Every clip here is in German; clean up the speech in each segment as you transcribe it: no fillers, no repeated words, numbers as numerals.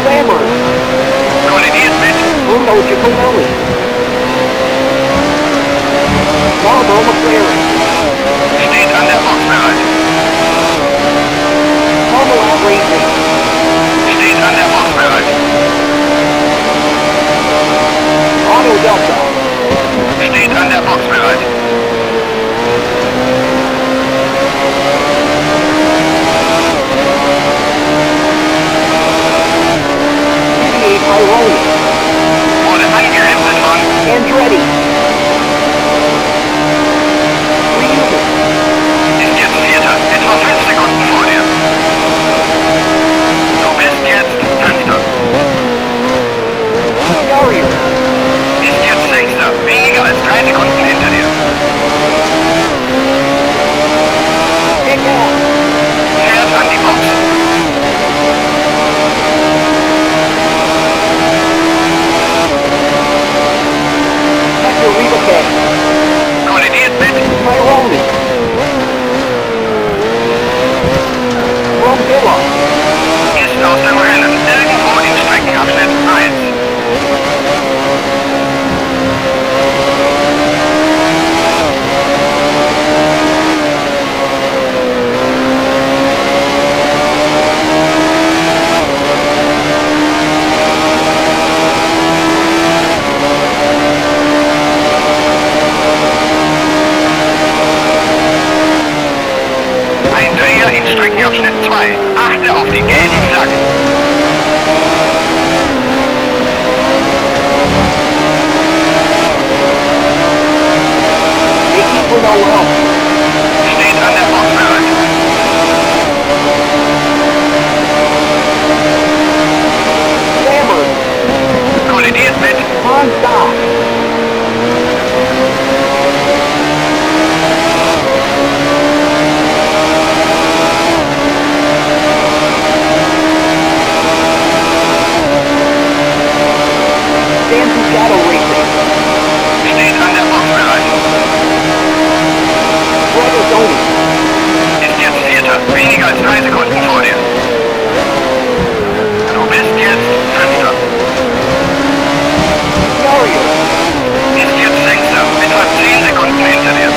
Lammer. Kollidiert mit. Logical Valley. Bravo McLaren. Steht an der Box bereit. Marmalade Racing. Steht an der Box bereit. Auto Delta. Steht an der Box bereit. BB-8 Tyrone. Wurde angeheftet von. Andretti. Reunion. Ist jetzt Vierter. Etwa 5 Sekunden vor dir. Du bist jetzt Fünfter. Dario. Ist jetzt Sechster. Weniger als 3 Sekunden hinter dir. Pick up. Fährt an die Box. Hector Ribacay. Kollidiert mit. Tyrone. Ron Villa. Ist aus dem Rennen. Irgendwo im Streckenabschnitt 1. Ein Dreher in Streckenabschnitt 2. Achte auf die gelben Flaggen. Mickey Brunello. Steht an der Box bereit. Lammer. Kollidiert mit. Honda. Dan Pugato Racing. Steht an der Box bereit. Regazzoni. Ist jetzt Vierter. Weniger als 3 Sekunden vor dir. Du bist jetzt Fünfter. Dario. Ist jetzt Sechster. Etwa 10 Sekunden hinter dir.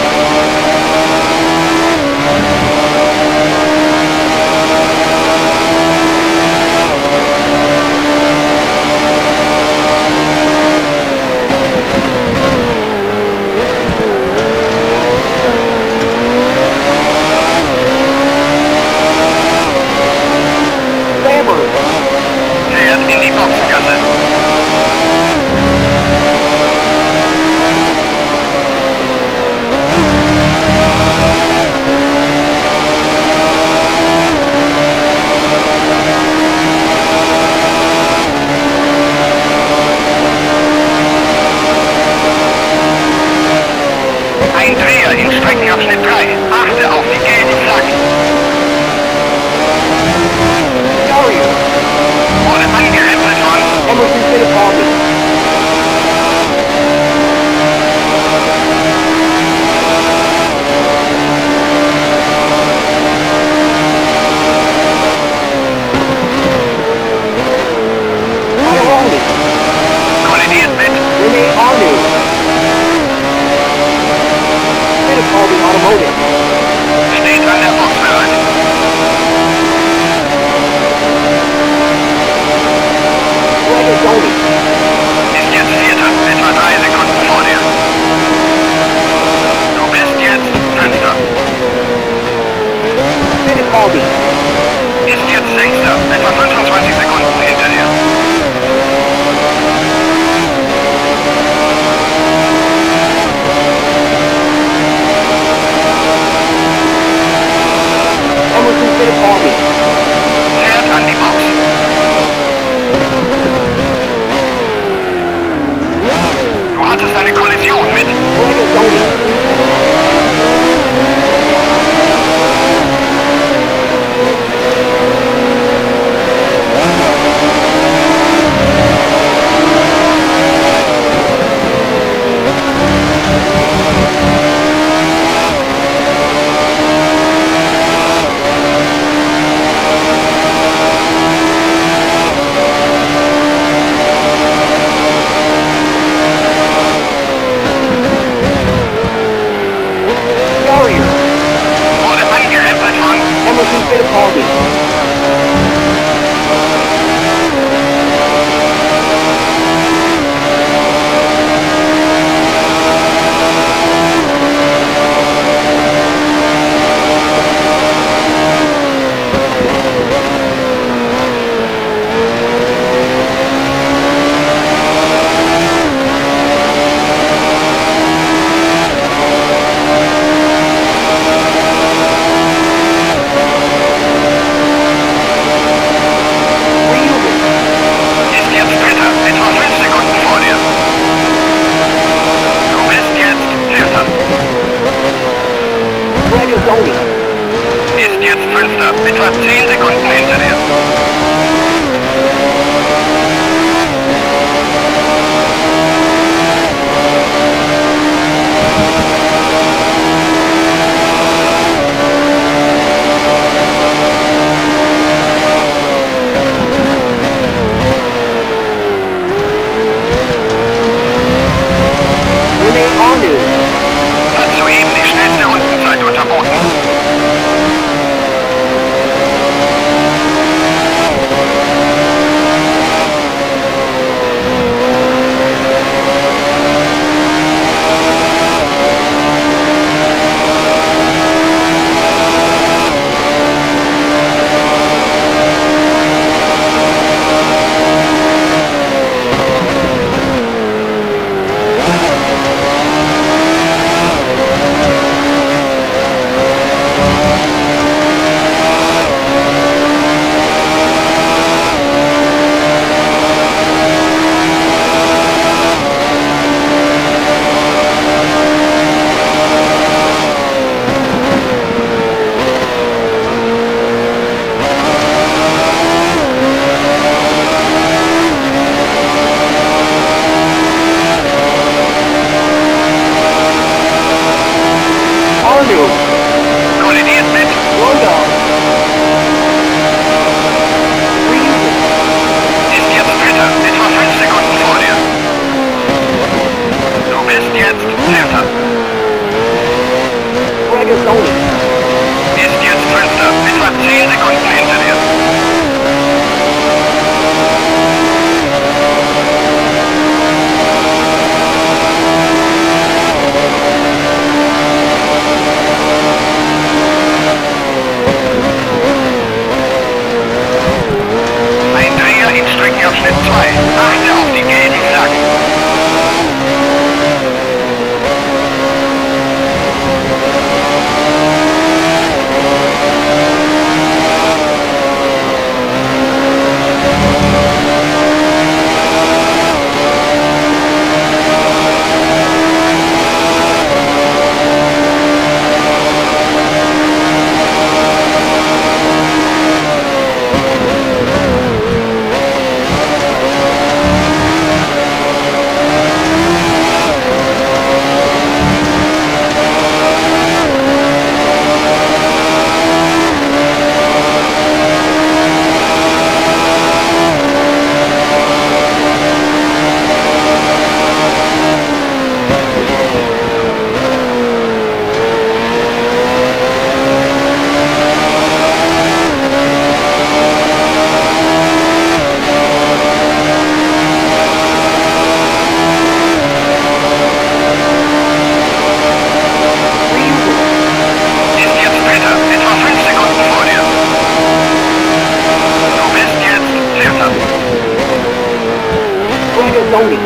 Sony.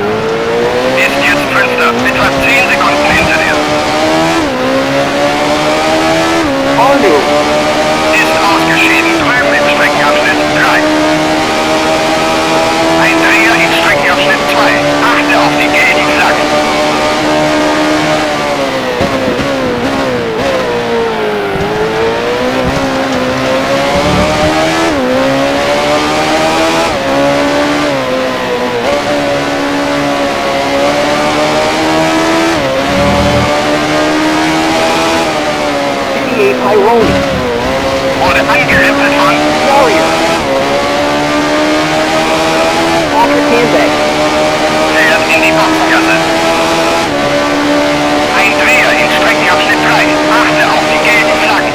Ist jetzt Fenster, etwa 10 Sekunden hinter dir. Arnu. Ist ausgeschieden, drüben im Streckenabschnitt 3. Ein Dreher im Streckenabschnitt 2. Achte auf die gelben Flaggen. PDA Pyroni. Wurde angerempelt von Warrior. Patrick Handbag. fährt in die Boxengasse. Ein Dreher im Streckenabschnitt 3. Achte auf die gelben Flaggen.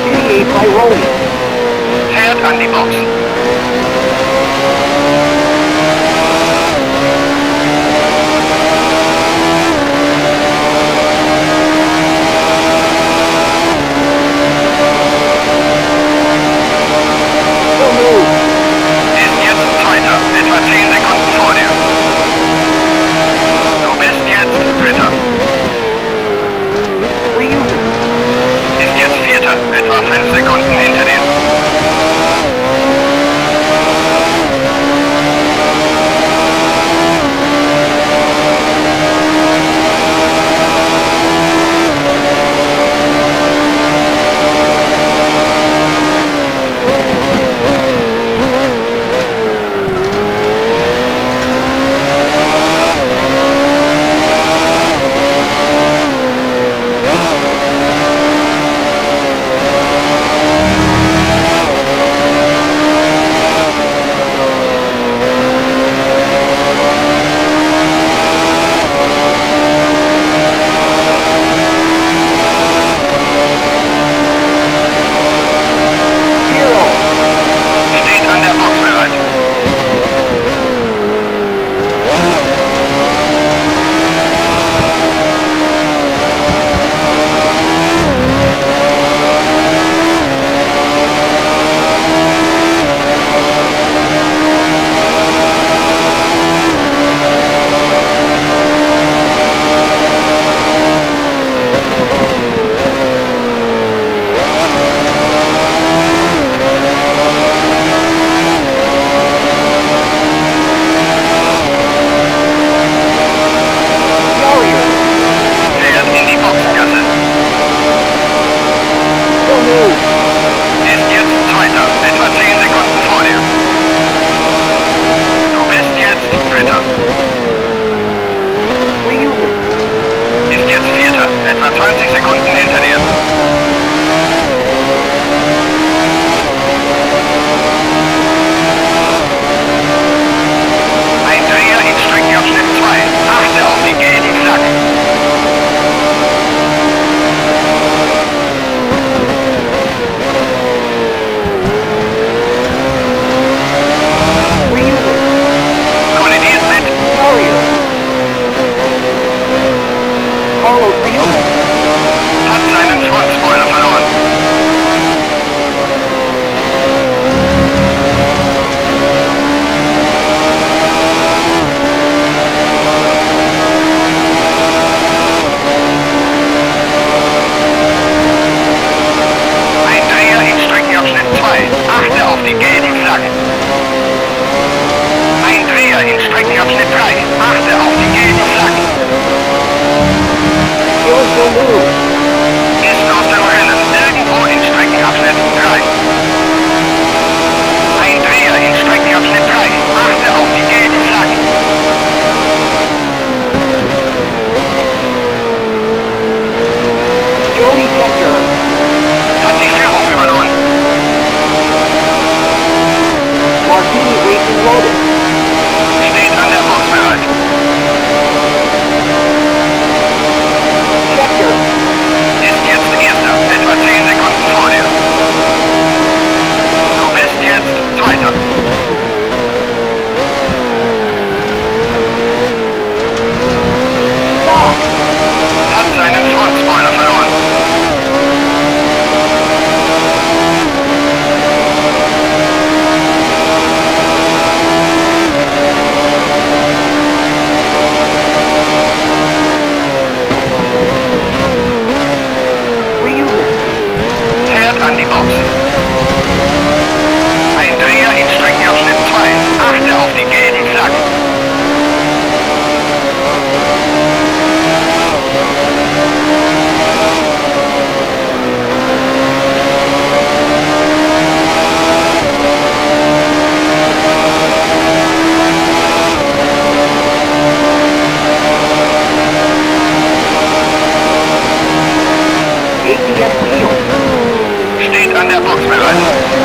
PDA Pyroni. Fährt an die Boxen. Still move. Ist jetzt Zweiter, etwa 10 Sekunden vor dir. Du bist jetzt Dritter. Ryuzen. Ist jetzt Vierter, etwa 5 Sekunden hinter dir. die Boxen. Ein Dreher in Streckenabschnitt 2. Achte auf die gelben Flaggen. ATS wheel. Steht an der Box bereit.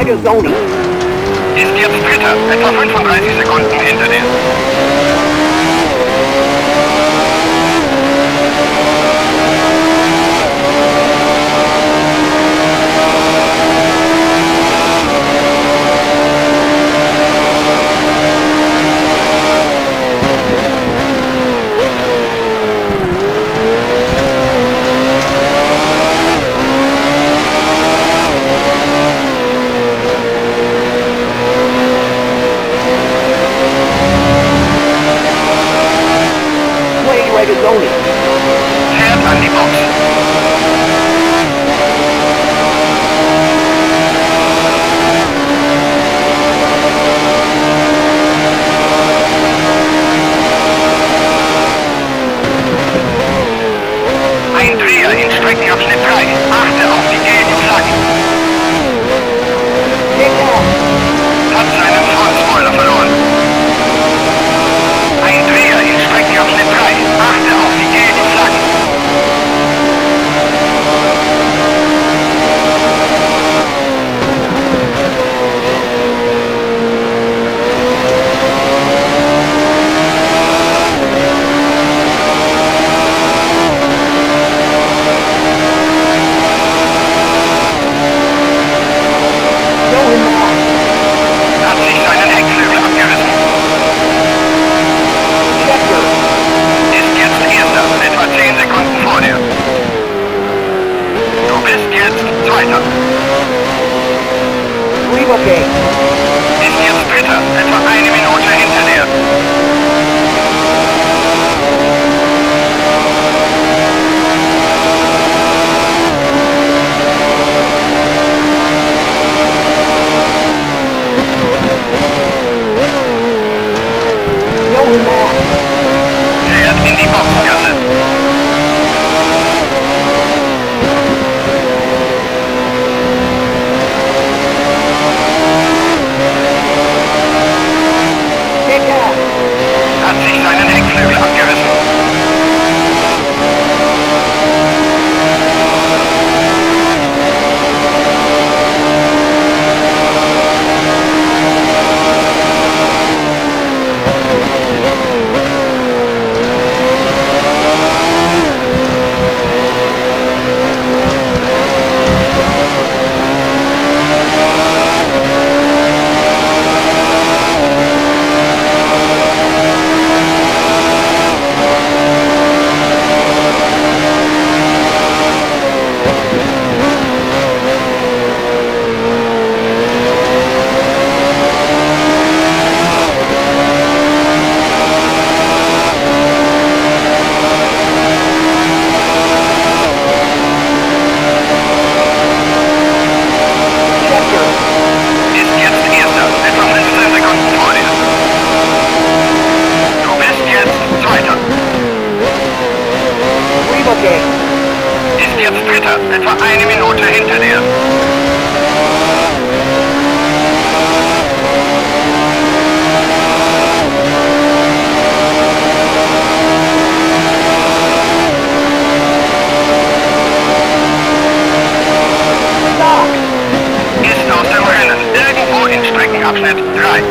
Regazzoni. Ist jetzt Dritter, etwa 35 Sekunden hinter dir. Regazzoni. Fährt an die Box. Ein Dreher in Streckenabschnitt 3. Achte auf die gelben Flaggen. Hat seinen Frontspoiler verloren. Ein Dreher in Streckenabschnitt 3. Achte auf die gelben Flaggen. Hat sich seinen Heckflügel abgerissen. Ist jetzt Erster, etwa 10 Sekunden vor dir. Du bist jetzt Zweiter. Ist jetzt Dritter, etwa 1 Minute hinter dir. Fährt in die Boxengasse. Hat sich seinen Heckflügel abgerissen. Ist jetzt Erster, etwa 15 Sekunden vor dir. Du bist jetzt Zweiter. Ist jetzt Dritter, etwa 1 Minute hinter dir. Ist aus dem Rennen, irgendwo in Streckenabschnitt 3.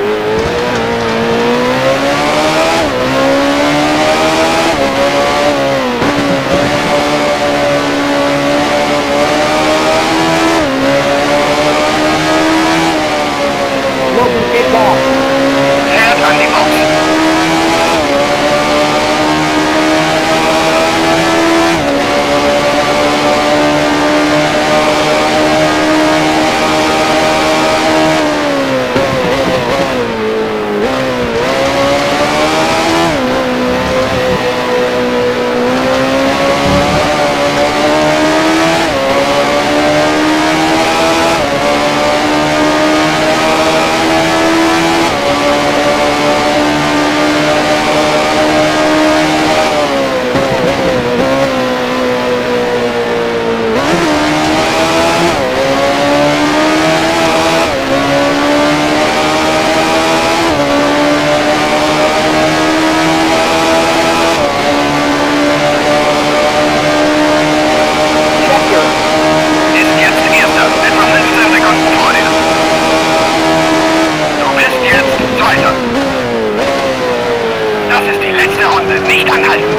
halten.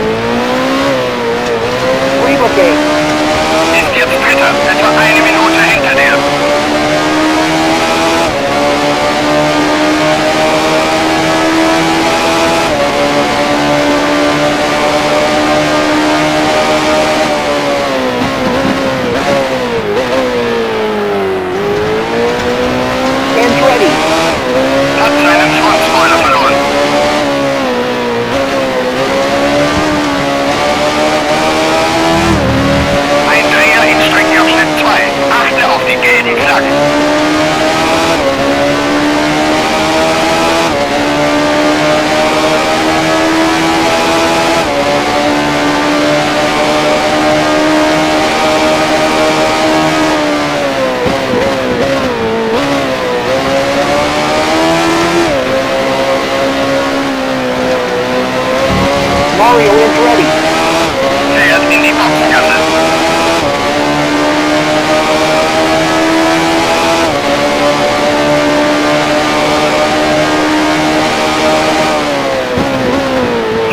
Prima Game. Ist jetzt Dritter, etwa eine Minute hinter dir. Andretti. Hat seinen Frontspoiler verloren. Ein Dreher in Streckenabschnitt 2. Achte auf die gelben Flaggen. Mario Andretti. Fährt in die Boxengasse.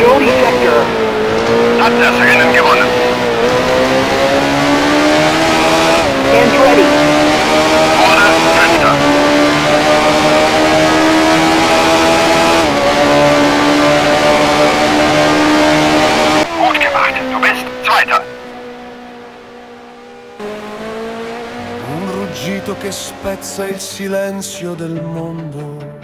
Jody Scheckter. Hat das Rennen gewonnen. Andretti. Wurde Fünfter. Gut gemacht, du bist Zweiter. Un ruggito che spezza il silenzio del mondo.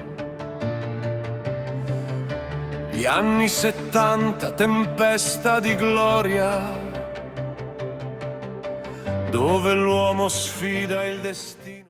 Gli anni 70, tempesta di gloria, dove l'uomo sfida il destino.